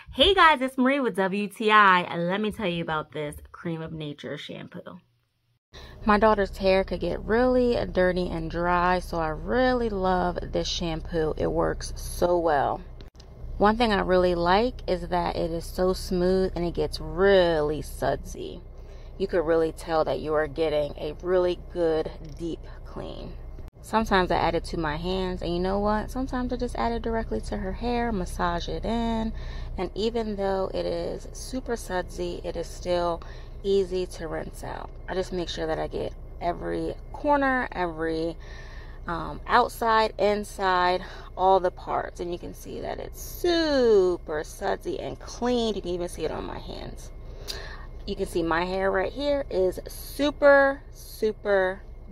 Hey guys, it's Marie with WTI, and let me tell you about this Cream of Nature shampoo. My daughter's hair could get really dirty and dry, so I really love this shampoo. It works so well. One thing I really like is that it is so smooth and it gets really sudsy. You could really tell that you are getting a really good deep clean. Sometimes I add it to my hands, and you know what? Sometimes I just add it directly to her hair, massage it in, and even though it is super sudsy, it is still easy to rinse out. I just make sure that I get every corner, every outside, inside, all the parts, and you can see that it's super sudsy and clean. You can even see it on my hands. You can see my hair right here is super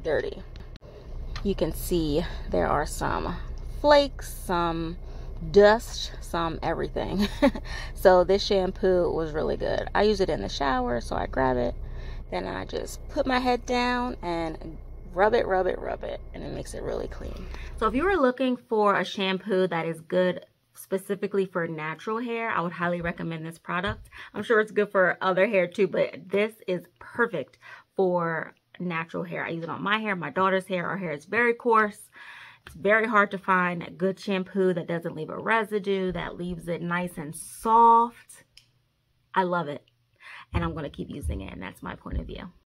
dirty. You can see there are some flakes, some dust, some everything. So this shampoo was really good. I use it in the shower, so I grab it, then I just put my head down and rub it, and it makes it really clean. So if you were looking for a shampoo that is good specifically for natural hair, I would highly recommend this product. I'm sure it's good for other hair too, but this is perfect for natural hair. I use it on my hair, my daughter's hair. Our hair is very coarse. It's very hard to find a good shampoo that doesn't leave a residue, that leaves it nice and soft. I love it, and I'm going to keep using it, and that's my point of view.